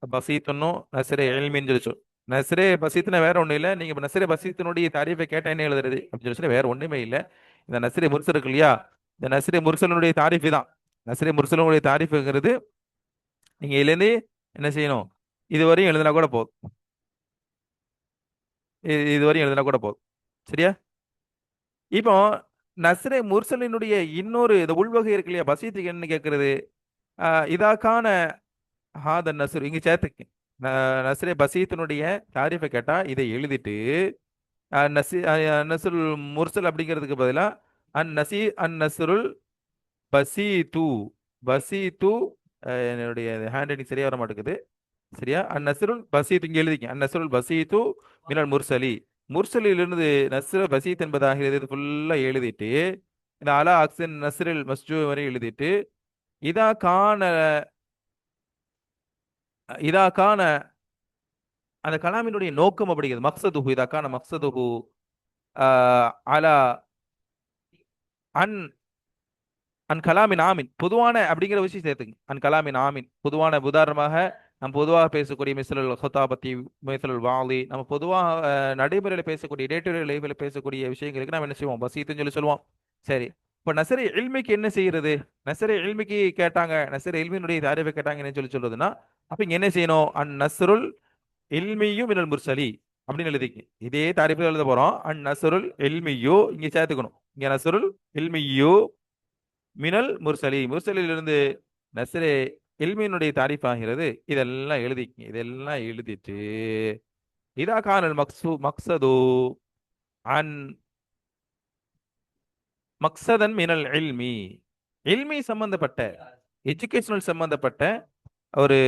பசீத்துன்னும் நஸ்ரே எல்மின்னு சொல்லி. நஸ்ரே பசீத்னா வேற ஒன்றும் இல்லை. நீங்க இப்போ நஸ்ரே பசீத்தினுடைய தாரீஃபை கேட்டால் என்ன எழுதுறது அப்படின்னு சொல்லி வேற ஒன்றுமே இல்லை. இந்த நஸ்ரே முர்சல் இருக்கு இல்லையா, இந்த நஸ்ரே முர்சலுடைய தாரீஃபை தான். நஸ்ரே முர்சலுடைய தாரிஃபுங்கிறது நீங்க இதுலேருந்து என்ன செய்யணும், இதுவரையும் எழுதினா கூட போதும். இதுவரையும் எழுதினா கூட போதும். சரியா? இப்போ நஸ்ரே முர்சலினுடைய இன்னொரு இந்த உள்வகை இருக்கு இல்லையா, பசீத்துக்கு என்ன கேட்கறது, இதாக்கான ஹாதன் நஸ்ர் இங்க சேர்த்துக்கு. நஸ்ரே பசீத்தினுடைய தாரிஃபை கேட்டா இதை எழுதிட்டு நஸ்ருல் முர்சல் அப்படிங்கிறதுக்கு பதிலா அன் நஸ்ருல் பசீது. பசீது. என்னுடைய ஹேண்ட் ரைட்டிங் சரியா வர மாட்டேங்குது. சரியா? அன் நஸ்ருல் பசீத் இங்க எழுதிக்க. அன் நஸ்ருல் பசீது மினல் முர்சலி. முர்சலிலிருந்து நஸ்ர பசீத் என்பதாக இது ஃபுல்லா எழுதிட்டு இந்த அலா அக்சன் நஸ்ரில் மஸ்ஜூ வரை எழுதிட்டு இதா கான இதா கான அந்த கலாமினுடைய நோக்கம் அப்படிங்கிறது மக்சதுஹு இதா கான மக்சதுஹு அலா அன் அன் கலாமின் ஆமின் பொதுவான அப்படிங்கிற விஷயம் சேர்த்துங்க. அன் கலாமின் ஆமின் பொதுவான, உதாரணமாக நம்ம பொதுவாக பேசக்கூடிய மிஸ்லுல் ஹுதாபத்தி, மிஸ்லுல் வாலி, நம்ம பொதுவாக நடைமுறையில் பேசக்கூடிய டே டு டே லைஃப்ல பேசக்கூடிய விஷயங்களுக்கு நம்ம என்ன செய்வோம், பசீத்துன்னு சொல்லி சொல்லுவோம். சரி, இப்போ நசரி இல்மிக்கு என்ன செய்யறது? நசரி இல்மிக்கு கேட்டாங்க, நசரி இல்மினுடைய தாரிஃபை கேட்டாங்க என்ன சொல்லி சொல்றதுன்னா, அப்ப இங்க என்ன செய்யணும், அன் நஸ்ருல் இல்மியும் மினல் முர்சலி அப்படின்னு எழுதிக்கு. இதே தாரிஃபை எழுத போறோம். அன் நஸ்ருல் இல்மியு இங்க சேர்த்துக்கணும். இங்க நஸ்ருல் இல்மியு மினல் முர்சலி, முர்சலிலிருந்து நஸ்ரே இல்மியினுடைய தாரிஃப் ஆகிறது. இதெல்லாம் எழுதிக்கங்க. இதெல்லாம் எழுதிட்டு இதா கானல் மக்சது அன் மக்சதன் மினல் இல்மி, இல்மி சம்பந்தப்பட்ட எஜுகேஷனல் சம்பந்தப்பட்ட ஒரு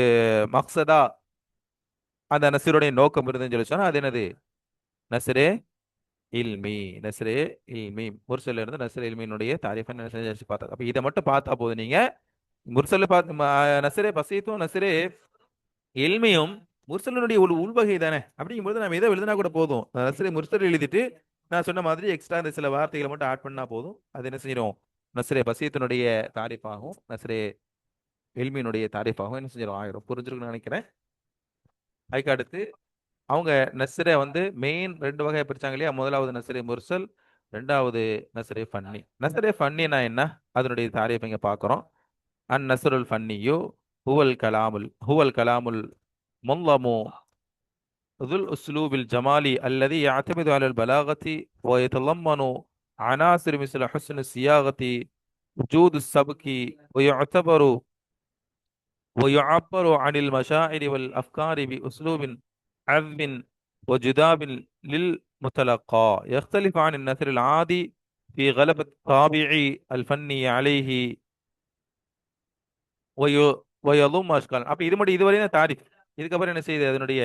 மக்சதா அந்த நஸ்ருடைய நோக்கம் இருந்துன்னு சொல்லி சொன்னா அது என்னது, நஸ்ரே இல்மி. நஸ்ரே இல்மி முர்சல்ல இருந்து நஸ்ரே இல்மியினுடைய தாரிஃபை பார்த்தா, அப்ப இதை மட்டும் பார்த்தா போதும். நீங்க முர்சல் பார்த்து நஸ்ரே பசீத்தும் நஸ்ரே எல்மையும் முர்சலினுடைய ஒரு உள்வகை தானே. அப்படிங்கும்போது நம்ம எதை எழுதினா கூட போதும். நஸ்ரே முர்சல் எழுதிட்டு நான் சொன்ன மாதிரி எக்ஸ்ட்ரா இந்த சில வார்த்தைகளை மட்டும் ஆட் பண்ணா போதும். அது என்ன செய்யணும், நஸ்ரே பசீத்தினுடைய தாரிஃபாகும் நஸ்ரே எல்மியினுடைய தாரிஃபாகும் என்ன செஞ்சிடும், ஆயிரும். புரிஞ்சிருக்குன்னு நினைக்கிறேன். அதுக்கு அடுத்து அவங்க நஸ்ரே வந்து மெயின் ரெண்டு வகையை பிரிச்சாங்க இல்லையா. முதலாவது நஸ்ரே முர்சல், ரெண்டாவது நஸ்ரே ஃபன்னி. நஸ்ரே ஃபன்னினா என்ன, அதனுடைய தாரிஃப் இங்க பார்க்குறோம். அன் நஸ்ருல் ஃபன்னியு ஹுவல் கலாமுல் முல்லமு ذو الأسلوب الجمالي الذي يعتمد على البلاغة ويتضمن عناصر مثل حسن الصياغة وجود السبك ويعبر عن المشاعر والأفكار بأسلوب عذب وجذاب للمتلقى يختلف عن النثر العادي في غلبة الطابع الفني عليه ويضم أشكال. அப்ப இது மட்டும் இதுவரை தான் தாரிஃப். இதுக்கப்புறம் என்ன செய்யுது, அதனுடைய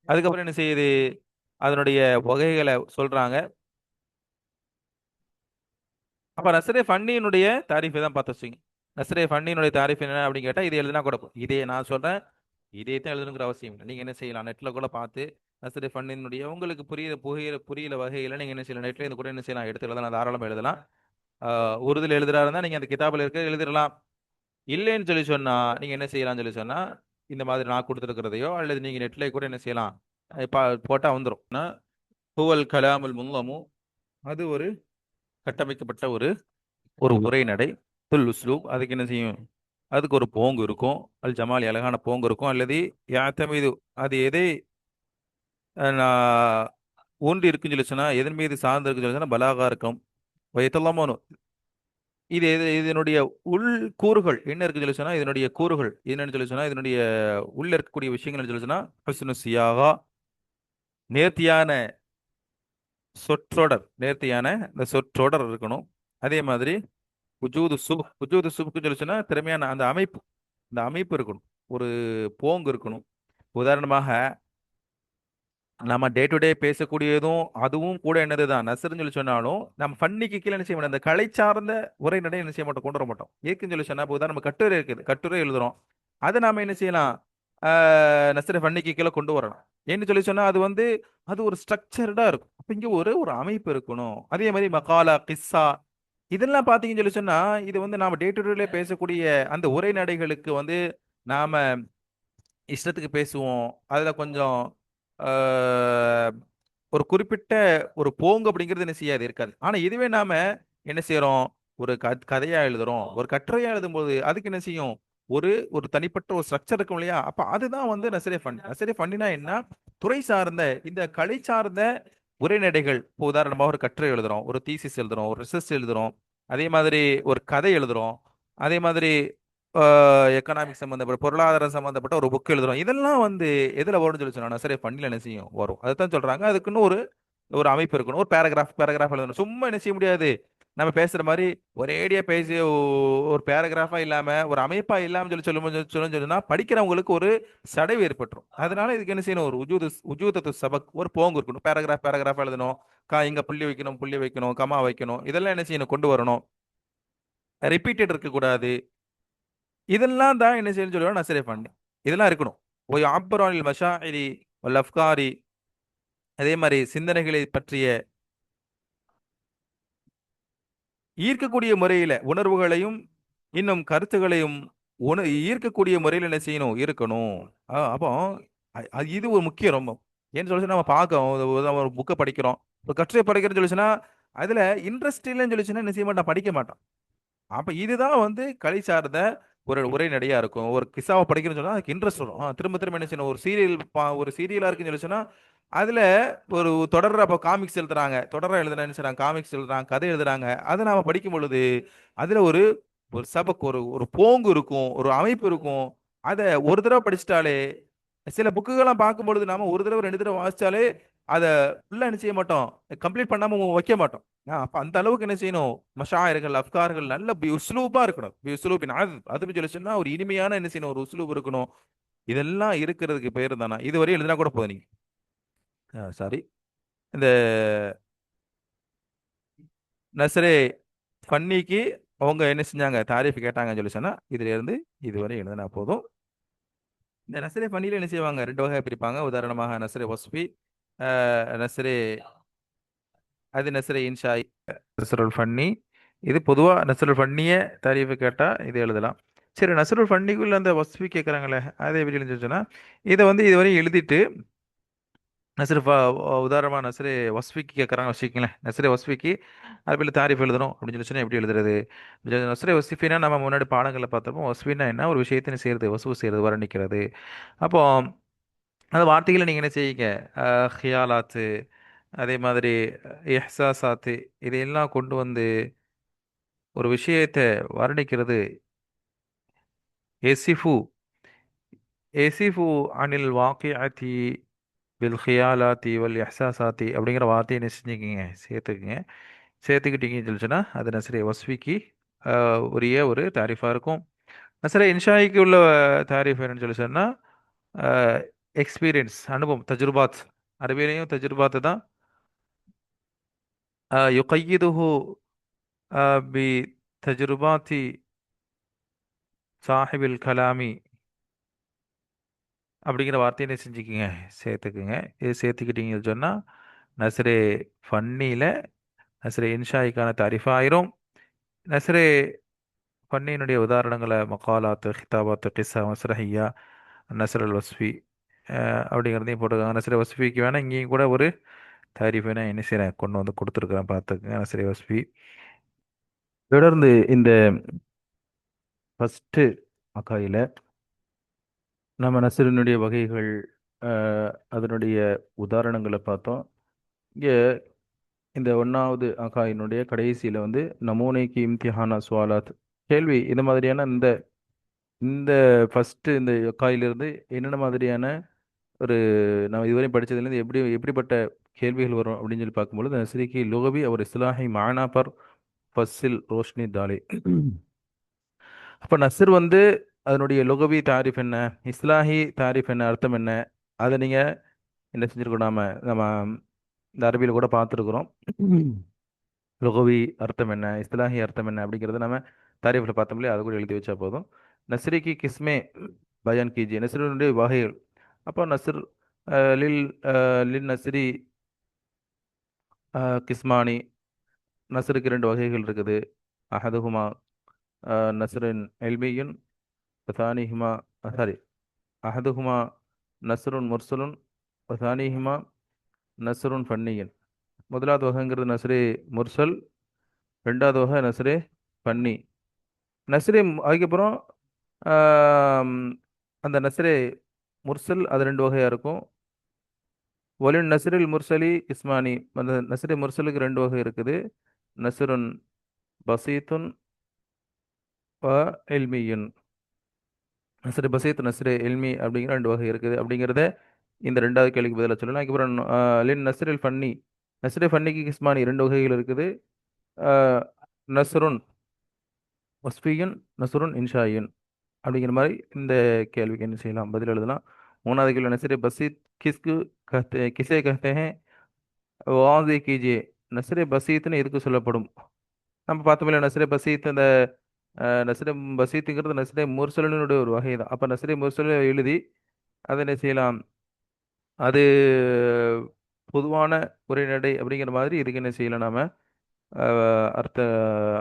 அதுக்கப்புறம் என்ன செய்யுது, அதனுடைய வகைகளை சொல்றாங்க. அப்ப நஸ்ரே ஃபன்னியினுடைய தாரிஃபை தான் பார்த்து வச்சுங்க. நஸ்ரே ஃபன்னியினுடைய தாரிஃப் என்ன அப்படின்னு கேட்டா இது எழுதினா கூட இதே நான் சொல்றேன், இதே தான் எழுதணுங்கிற அவசியம் இல்லை. நீங்க என்ன செய்யலாம், நெட்ல கூட பார்த்து நஸ்ரே ஃபன்னியினுடைய உங்களுக்கு புரியல வகையில நீங்க என்ன செய்யலாம், நெட்ல இருந்து கூட என்ன செய்யலாம், எடுத்து எழுதலாம், தாராளமாக எழுதலாம். உருதுல எழுதுறா இருந்தா நீங்க அந்த கிதாபில் இருக்க எழுதிடலாம். இல்லைன்னு சொல்லி சொன்னா நீங்க என்ன செய்யலாம்னு சொல்லி சொன்னா இந்த மாதிரி நான் கொடுத்துருக்கிறதையோ அல்லது நீங்க நெட்ல கூட என்ன செய்யலாம், போட்டா வந்துடும். ஹுவல் கலாமுல் முல்லமு, அது ஒரு கட்டமைக்கப்பட்ட ஒரு ஒரு உரைநடை. துல் உஸ்லூப், அதுக்கு என்ன செய்யும், அதுக்கு ஒரு போங்கு இருக்கும். அல் ஜமாலி, அழகான போங்கு இருக்கும். அல்லது யாத்தமீது, அது எதை ஊன்றி இருக்குன்னு சொல்லி சொன்னா, எதன் மீது சார்ந்து இருக்குன்னு சொல்லி சொன்னா பலாகா இருக்கும். வயத்தல்லாமனு, இதனுடைய உள் கூறுகள் என்ன இருக்குன்னு சொல்லி சொன்னா, இதனுடைய கூறுகள் என்னன்னு சொல்லி சொன்னா, இதனுடைய உள்ள இருக்கக்கூடிய விஷயங்கள் சொல்லி சொன்னா ஹுஸ்னு சியாகா, நேர்த்தியான சொற்றொடர், நேர்த்தியான இந்த சொற்றொடர் இருக்கணும். அதே மாதிரி உஜூது சுபுக்கு சொல்லி சொன்னா திறமையான அந்த அமைப்பு, இந்த அமைப்பு இருக்கணும். ஒரு போங்கு இருக்கணும். உதாரணமாக நம்ம டே டு டே பேசக்கூடியதும் அதுவும் கூட என்னதுதான் நசருன்னு சொல்லி சொன்னாலும் நம்ம ஃபன்னிக்கு கீழே என்ன செய்ய மாட்டோம், இந்த கலை சார்ந்த உரைநடை என்ன செய்ய மாட்டோம், கொண்டு வர மாட்டோம். ஏற்குன்னு சொல்லி சொன்னா இப்போ நம்ம கட்டுரை இருக்குது, கட்டுரை எழுதுறோம், அதை நாம என்ன செய்யலாம், நசர ஃபன்னிக்கு கீழே கொண்டு வரலாம். ஏன்னு சொல்லி சொன்னா அது வந்து அது ஒரு ஸ்ட்ரக்சர்டா இருக்கும். அப்ப இங்க ஒரு அமைப்பு இருக்கணும். அதே மாதிரி மகாலா கிஸ்ஸா இதெல்லாம் பாத்தீங்கன்னு சொல்லி சொன்னா இது வந்து நாம டே டு டேல பேசக்கூடிய அந்த உரைநடைகளுக்கு வந்து நாம இஷ்டத்துக்கு பேசுவோம். அதுல கொஞ்சம் ஒரு குறிப்பிட்ட ஒரு போங்கு அப்படிங்கிறது என்ன செய்யாது, இருக்காது. ஆனா இதுவே நாம என்ன செய்றோம், ஒரு கதையா எழுதுறோம், ஒரு கட்டுரையா எழுதும்போது அதுக்கு என்ன செய்யும், ஒரு ஒரு தனிப்பட்ட ஒரு ஸ்ட்ரக்சர் இருக்கும் இல்லையா? அப்ப அதுதான் வந்து நசரே ஃபன். நசரே ஃபன்னினா என்ன, துறை சார்ந்த இந்த கலை சார்ந்த உரைநடைகள். இப்போ உதாரணமா ஒரு கட்டுரை எழுதுறோம், ஒரு தீசிஸ் எழுதுறோம், ஒரு ரிசர்ச் எழுதுறோம், அதே மாதிரி ஒரு கதை எழுதுறோம், அதே மாதிரி எக்கனாமிக் சம்பந்தப்பட்ட பொருளாதாரம் சம்பந்தப்பட்ட ஒரு புக் எழுதுறோம். இதெல்லாம் வந்து எதுல வரும்னு சொல்லி சொன்னா நசரே ஃபன்னில என்ன செய்யும், வரும். அதுதான் சொல்றாங்க, அதுக்குன்னு ஒரு ஒரு அமைப்பு இருக்கணும். ஒரு பேராகிராஃப் எழுதணும். சும்மா என்ன செய்ய முடியாது, நம்ம பேசுற மாதிரி ஒரேடியா பேசி ஒரு பேராகிராஃபா இல்லாம ஒரு அமைப்பா இல்லாம சொன்னா படிக்கிறவங்களுக்கு ஒரு சடைவு ஏற்பட்டுரும். அதனால இதுக்கு என்ன செய்யணும், ஒரு உஜூதத்து சபக், ஒரு போங்கு இருக்கணும். பேராகிராஃப் எழுதணும், இங்க புள்ளி வைக்கணும், கமா வைக்கணும், இதெல்லாம் என்ன செய்யணும், கொண்டு வரணும். ரிப்பீட்டட் இருக்க கூடாது. இதெல்லாம் தான் என்ன செய்யணும்னு சொல்லுவாங்க நசரே ஃபண்ணி. இதெல்லாம் இருக்கணும். ஒய் ஆப்பரானில் மஷாஇரி வல் அஃப்காரி, அதே மாதிரி சிந்தனைகளை பற்றிய ஈர்க்கக்கூடிய முறையில உணர்வுகளையும் இன்னும் கருத்துகளையும் ஈர்க்கக்கூடிய முறையில் என்ன செய்யணும், இருக்கணும். அப்போ இது ஒரு முக்கியம் ரொம்ப. ஏன்னு சொல்லி நம்ம பார்க்கறோம், ஒரு புக்கை படிக்கிறோம், ஒரு கட்டுரை படிக்கிறோம்னு சொல்லிச்சுன்னா அதுல இன்ட்ரெஸ்ட் இல்லைன்னு சொல்லிச்சுன்னா என்ன செய்ய மாட்டான், படிக்க மாட்டான். அப்ப இதுதான் வந்து கலை சார்ந்த ஒரு உரைநடையா இருக்கும். ஒரு கிஸ்ஸாவை படிக்கிறேன்னு சொன்னா அதுக்கு இன்ட்ரெஸ்ட் வரும். திரும்ப திரும்ப என்ன செய்யணும், ஒரு சீரியலா இருக்குன்னு சொல்லி சொன்னா அதுல ஒரு தொடர், அப்ப காமிக்ஸ் எழுதுறாங்க, தொடரா எழுதுனா என்ன செய்றாங்க, காமிக்ஸ் எழுதுறாங்க, கதை எழுதுறாங்க. அதை நாம படிக்கும் பொழுது அதுல ஒரு ஒரு சபக், ஒரு ஒரு போங்கு இருக்கும், ஒரு அமைப்பு இருக்கும். அத ஒரு தடவை படிச்சிட்டாலே, சில புக்குகள்லாம் பார்க்கும் பொழுது நாம ஒரு தடவை 2 தடவை வாசிச்சாலே அத ஃபுல்லா என்ன செய்ய மாட்டோம், கம்ப்ளீட் பண்ணாம வைக்க மாட்டோம். அப்ப அந்த அளவுக்கு என்ன செய்யணும், மஷாயர்கள் அஃப்கார்கள் நல்ல உஸ்லூபா இருக்கணும். உஸ்லூபின் அது சொல்லி சொன்னா ஒரு இனிமையான என்ன செய்யணும், ஒரு உஸ்லூப் இருக்கணும். இதெல்லாம் இருக்கிறதுக்கு பேர் தானா, இதுவரை எழுதினா கூட போதும் நீங்க. சாரி, இந்த நஸ்ரே ஃபன்னிக்கு அவங்க என்ன செஞ்சாங்க, தாரீஃப் கேட்டாங்கன்னு சொல்லி சொன்னா இதுல இருந்து இதுவரை எழுதினா போதும். இந்த நஸ்ரே ஃபன்னில என்ன செய்வாங்க, ரெண்டு வகையா பிரிப்பாங்க. உதாரணமாக நஸ்ரே வஸ்ஃபி, நஸ்ரே அது நஸ்ரே இன்ஷாய், நஸ்ருல் ஃபன்னி. இது பொதுவா நஸ்ருல் ஃபன்னிய தாரீஃப் கேட்டா இது எழுதலாம். சரி, நஸ்ருல் ஃபன்னிக்குள்ள அந்த வஸ்ஃபி கேட்குறாங்களே, அதை எப்படி எழுதிச்சுன்னா இதை வந்து இதுவரை எழுதிட்டு நஸ்ரு உதாரணமாக நஸ்ரே வஸ்ஃபிக்கு கேட்குறாங்க வச்சுக்கங்களேன். நஸ்ரே வஸ்ஃபிக்கு அது பேர் தாரிஃப் எழுதணும் அப்படின்னு சொல்லி சொன்னா எப்படி எழுதுறது? நஸ்ரே வஸ்ஃபினா நம்ம முன்னாடி பாடங்களில் பார்த்தப்போ வஸ்ஃபினா என்ன, ஒரு விஷயத்தை செய்யறது, வசூ செய்யறது, வர்ணிக்கிறது. அப்போ அந்த வார்த்தைகளை நீங்கள் என்ன செய்யுங்க, ஹியாலாத்து, அதே மாதிரி இஹ்சாசாத்து, இதையெல்லாம் கொண்டு வந்து ஒரு விஷயத்தை வர்ணிக்கிறது. எசிஃபு எசிஃபு அனில் வாக்கியத்தி பில் ஹியாலாத்தி வல் இஹ்சாசாத்தி அப்படிங்கிற வார்த்தையை என்ன செஞ்சுக்கிங்க, சேர்த்துக்குங்க. சேர்த்துக்கிட்டீங்கன்னு சொல்லிச்சுன்னா அது நஸ்ரே வஸ்விக்கு உரிய ஒரு தாரிஃபாக இருக்கும். நஸ்ரே இன்ஷாய்க்கு உள்ள தாரிஃப் என்னன்னு சொல்லி சொன்னால் எக்ஸ்பீரியன்ஸ், அனுபவம், தஜுர்பாத். அரபியிலையும் தஜுர்பாத்து தான். யுகையிதுஹு பி தஜுர்பாத்தி சாஹிபில் கலாமி அப்படிங்கிற வார்த்தையை என்ன செஞ்சுக்கிங்க, சேர்த்துக்குங்க. இது சேர்த்துக்கிட்டீங்கன்னு சொன்னால் நஸ்ரே ஃபன்னியில் நஸ்ரே இன்ஷாய்க்கான தாரிஃப் ஆயிரும். நஸ்ரே ஃபன்னியினுடைய உதாரணங்களை மக்காலாத்து, ஹிதாபாத்து, கிஸ்ஸா, மஸ்ரஹியா, நஸ்ர் அல் வஸ்ஃபி அப்படிங்கிறதையும் போட்டிருக்காங்க. நஸ்ரே வஸ்ஃபிக்கு வேணால் இங்கேயும் கூட ஒரு தாரிஃப் வேணால் என்ன செய்கிறேன், கொண்டு வந்து கொடுத்துருக்குறேன், பார்த்துக்குங்க. நஸ்ரே வஸ்ஃபி தொடர்ந்து இந்த ஃபஸ்ட்டு அக்காயில் நம்ம நஸ்ரினுடைய வகைகள், அதனுடைய உதாரணங்களை பார்த்தோம். இங்கே இந்த ஒன்றாவது அகாயினுடைய கடைசியில் வந்து நமூனைக்கு இம்திஹானா சுவாலாத், கேள்வி, இந்த மாதிரியான இந்த இந்த ஃபஸ்ட்டு இந்த அக்காயிலிருந்து என்னென்ன மாதிரியான ஒரு நம்ம இதுவரை படித்ததுலேருந்து எப்படிப்பட்ட கேள்விகள் வரும் அப்படின்னு சொல்லி பார்க்கும்பொழுது நஸ்ரிக்கு லுகவி அவர் இஸ்லாஹி மானா பர் ஃபஸ்ஸில் ரோஷ்னி தாலே. அப்போ நஸ்ர் வந்து அதனுடைய லுகவி தாரிஃப் என்ன, இஸ்லாஹி தாரிஃப் என்ன, அர்த்தம் என்ன, அதை நீங்கள் என்ன செஞ்சுருக்கோம், நம்ம இந்த அரபியில் கூட பார்த்துருக்குறோம். லுகவி அர்த்தம் என்ன, இஸ்லாஹி அர்த்தம் என்ன அப்படிங்கிறத நம்ம தாரிஃபில் பார்த்தோம்லையே, அதை கூட எழுதி வச்சா போதும். நஸ்ரிக்கு கிஸ்மே பயான் கீஜி, நஸ்ருடைய வகைகள். அப்போ நஸ்ர் லில் லில் நஸ்ரி கிஸ்மானி, நஸ்ருக்கு ரெண்டு வகைகள் இருக்குது. அஹதுஹுமா நஸ்ரின் எல்மியுன், தானிஹுமா சாரி அஹதுஹுமா நஸ்ருன் முர்சலுன், தானிஹுமா நஸ்ருன் ஃபன்னியன். முதலாவது வகைங்கிறது நஸ்ரே முர்சல், ரெண்டாவது வகை நஸ்ரே ஃபன்னி. நஸ்ரே அதுக்கப்புறம் ஆம், அந்த நஸ்ரே முர்சல் அது ரெண்டு வகையாக இருக்கும். ஒலின் நஸ்ரில் முர்சலி இஸ்மானி, அந்த நஸ்ரே முர்சலுக்கு ரெண்டு வகை இருக்குது. நஸ்ருன் பசீத்துன் வ இல்மியுன். நஸ்ரு பசீத் நஸ்ரு இல்மி அப்படிங்கிற ரெண்டு வகை இருக்குது அப்படிங்கிறத இந்த ரெண்டாவது கேள்விக்கு பதிலாக சொல்லலாம். அதுக்கப்புறம் லின் நஸ்ரில் ஃபன்னி, நஸ்ரே ஃபன்னிக்கு இஸ்மானி ரெண்டு வகைகள் இருக்குது. ஆஹ், நஸ்ருன் வஸ்ஃபியுன், நஸ்ருன் இன்ஷாயுன் அப்படிங்கிற மாதிரி இந்த கேள்விக்கு என்ன செய்யலாம், பதில் எழுதலாம். மூணாவது கேள்வி நஸ்ரே பசீத் கிஸ்கு கஹ்தே கிசே கஹ்தே ஹேன் வாதே கீஜியே. நஸ்ரே பசீத்னு எதுக்கு சொல்லப்படும்? நம்ம பார்த்தோம்ல நஸ்ரே பசீத், அந்த நஸ்ரே பசீத்துங்கிறது நஸ்ரே முர்சலினுடைய ஒரு வகை தான். அப்போ நஸ்ரே முர்சல் எழுதி அதை என்ன செய்யலாம், அது பொதுவான உரைநடை அப்படிங்கிற மாதிரி இதுக்கு என்ன செய்யலாம் நாம அர்த்த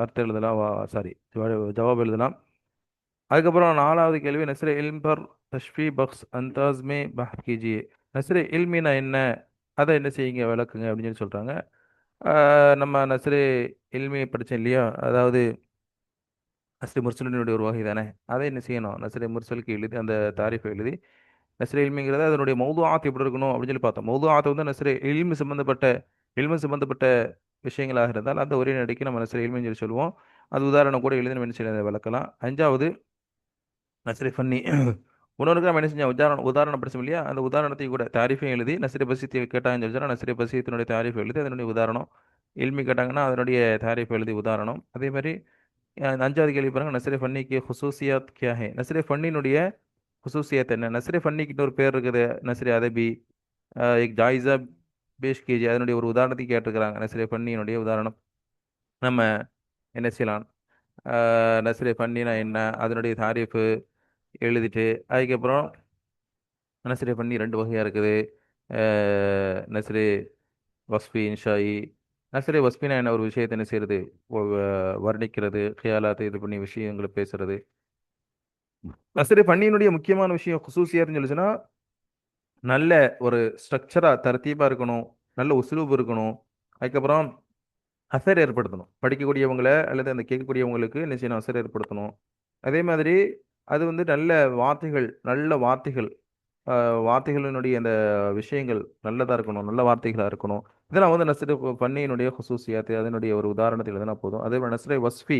அர்த்தம் எழுதலாம், சாரி ஜவாப் எழுதலாம். அதுக்கப்புறம் நாலாவது கேள்வி நஸ்ரே இல்ம் பர் தஷ்ஃபி பக்ஸ் அந்தாஸ் மே பஹத் கீஜியே. நஸ்ரே இல்மினா என்ன, அதை என்ன செய்யுங்க விளக்குங்க அப்படின்னு சொல்லி சொல்றாங்க. நம்ம நஸ்ரே இல்மி படித்தோம் இல்லையா, அதாவது நஸ்ரே முர்சலினுடைய ஒரு வகை தானே. அதை என்ன செய்யணும், நஸ்ரே முர்சலுக்கு எழுதி அந்த தாரிஃபை எழுதி நஸ்ரே இல்மிங்கிறத அதனுடைய மௌதுஆத் எப்படி இருக்கணும் அப்படின்னு சொல்லி பார்த்தோம். மௌதுஆத் வந்து நஸ்ரே இல்மு சம்பந்தப்பட்ட விஷயங்களாக இருந்தால் அந்த ஒரே நடிக்கு நம்ம நஸ்ரே இல்மின்னு சொல்லி சொல்லுவோம். அது உதாரணம் கூட எழுதி நம்ம என்ன செய்யலாம், விளக்கலாம். அஞ்சாவது நஸ்ரே ஃபன்னி. இன்னொருக்கு நம்ம என்ன செஞ்சோம், உதாரணம் படிச்சோம் இல்லையா, அந்த உதாரணத்தை கூட தாரிஃபையும் எழுதி நஸ்ரே பசீத்தை கேட்டாங்கன்னு சொல்லி சொன்னா நஸ்ரே பசீத்தினுடைய தாரிஃப் எழுதி அதனுடைய உதாரணம், இல்மி கேட்டாங்கன்னா அதனுடைய தாரிஃப் எழுதி உதாரணம். அதே மாதிரி அஞ்சாவது கேள்வி பாருங்க, நஸ்ரே ஃபன்னிக்கு ஹுசூசியாத் கியா ஹே. நஸ்ரே ஃபன்னினுடைய ஹுசூசியத் என்ன? நஸ்ரே ஃபன்னிக்கிட்ட ஒரு பேர் இருக்குது, நஸ்ரே அதபி எக் ஜாயிஸா பேஷ் கேஜி. அதனுடைய ஒரு உதாரணத்தை கேட்டிருக்கிறாங்க, நஸ்ரே ஃபன்னியினுடைய உதாரணம். நம்ம என்ன செய்யலாம், நஸ்ரே ஃபன்னினா என்ன, அதனுடைய தாரிஃபு எழுதிட்டு அதுக்கப்புறம் நஸ்ரே ஃபன்னி ரெண்டு வகையாக இருக்குது. நஸ்ரே வஸ்ஃபி இன்ஷாயி. நஸ்ரே வஸ்ஃபினா என்ன, ஒரு விஷயத்தை என்ன செய்யறது, வர்ணிக்கிறது, ஹியாலாத்து இது பண்ணி விஷயங்களை பேசுறது. நஸ்ரே ஃபன்னியினுடைய முக்கியமான விஷயம் குசூசியார்னு சொல்லிச்சுன்னா, நல்ல ஒரு ஸ்ட்ரக்சரா தரத்தீபா இருக்கணும், நல்ல உஸ்லூப் இருக்கணும். அதுக்கப்புறம் அசர் ஏற்படுத்தணும், படிக்கக்கூடியவங்களை அல்லது அந்த கேட்கக்கூடியவங்களுக்கு என்ன செய்யணும், அசர் ஏற்படுத்தணும். அதே மாதிரி அது வந்து நல்ல வார்த்தைகள், நல்ல வார்த்தைகள், வார்த்தைகளினுடைய அந்த விஷயங்கள் நல்லதா இருக்கணும், நல்ல வார்த்தைகளா இருக்கணும். இதெல்லாம் வந்து நஸ்ரே ஃபன்னியினுடைய ஹுசூசியாத்து, அதனுடைய ஒரு உதாரணத்தில் எழுதினா போதும். அதே மாதிரி நஸ்ரே வஸ்ஃபி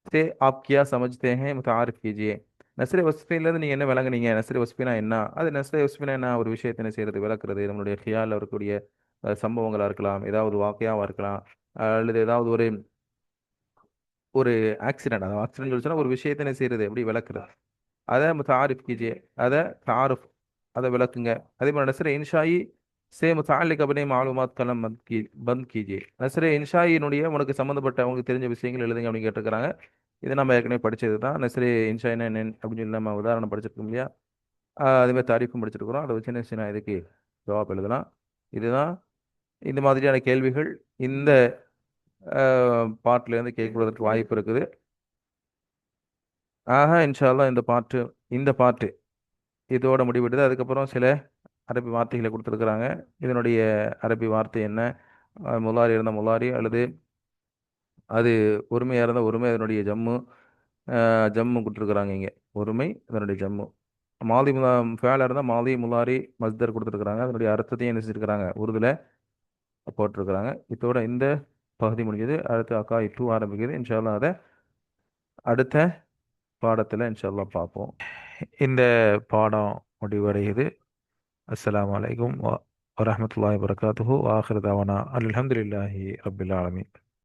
से आप क्या समझते हैं मुतारिफ कीजिए. நஸ்ரே வஸ்ஃபிலேருந்து நீங்கள் என்ன விளங்குனீங்க, நஸ்ரே வஸ்ஃபினா என்ன, அது நஸ்ரே வஸ்ஃபினா என்ன, ஒரு விஷயத்தை என்ன செய்யறது, விளக்குறது. நம்மளுடைய ஹியாலில் இருக்கக்கூடிய சம்பவங்களாக இருக்கலாம், ஏதாவது வாக்கையாவாக இருக்கலாம், அல்லது ஏதாவது ஒரு ஒரு ஆக்சிடென்ட், அந்த ஆக்சிடென்ட் சொல்லிச்சுன்னா ஒரு விஷயத்தை என்ன செய்யறது, எப்படி விளக்குறது, அதை முத்தாரிஃப் கீஜியே, அதை தாருஃப், அதை விளக்குங்க. அதே மாதிரி நஸ்ரே இன்ஷாயி சே முத்தாலிக் அப்னே மாலூமாத் கலம் பந்த் கீஜியே. நஸ்ரே இன்ஷாயினுடைய உனக்கு சம்மந்தப்பட்ட உங்களுக்கு தெரிஞ்ச விஷயங்கள் எழுதுங்க அப்படின்னு கேட்டிருக்கிறாங்க. இது நம்ம ஏற்கனவே படிச்சது தான். நஸ்ரே இன்ஷாயினா என்ன அப்படின்னு சொல்லி நம்ம உதாரணம் படிச்சிருக்கோம் இல்லையா, அதே மாதிரி தாரிஃபும் படிச்சிருக்கிறோம். அதை வச்சு என்ன செய்யணும், இதுக்கு ஜவாப் எழுதலாம். இதுதான் இந்த மாதிரியான கேள்விகள் இந்த பாட்டிலேருந்து கேட்கறதுக்கு வாய்ப்பு இருக்குது. ஆக இன்ஷா அல்லாஹ் இந்த பாட்டு இதோட முடிவிடுது. அதுக்கப்புறம் சில அரபி வார்த்தைகளை கொடுத்துருக்குறாங்க. இதனுடைய அரபி வார்த்தை என்ன, முலாரி இருந்தால் முலாரி, அல்லது அது ஒருமையாக இருந்தால் ஒருமை, அதனுடைய ஜம்மு, ஜம்மு கொடுத்துருக்குறாங்க இங்கே, ஒருமை அதனுடைய ஜம்மு. மாதி ஃபேலாக இருந்தால் மாதி முலாரி மஸ்தர் கொடுத்துருக்குறாங்க. அதனுடைய அர்த்தத்தையும் என்ன செஞ்சுருக்கிறாங்க, உருதுல போட்டிருக்கிறாங்க. இதோட இந்த பகுதி முடிஞ்சது. அடுத்து அக்கா டூ ஆரம்பிக்குது. இன்ஷா அல்லாஹ் அதை அடுத்த பாடத்தில் இன்ஷா அல்லாஹ் பார்ப்போம். இந்த பாடம் முடிவடையுது. அஸ்ஸலாமு அலைக்கும் வரஹ்மத்துல்லாஹி வபரகாத்துஹு. ஆஹிரு தாவானா அல்ஹம்துலில்லாஹி ரப்பில் ஆலமீன்.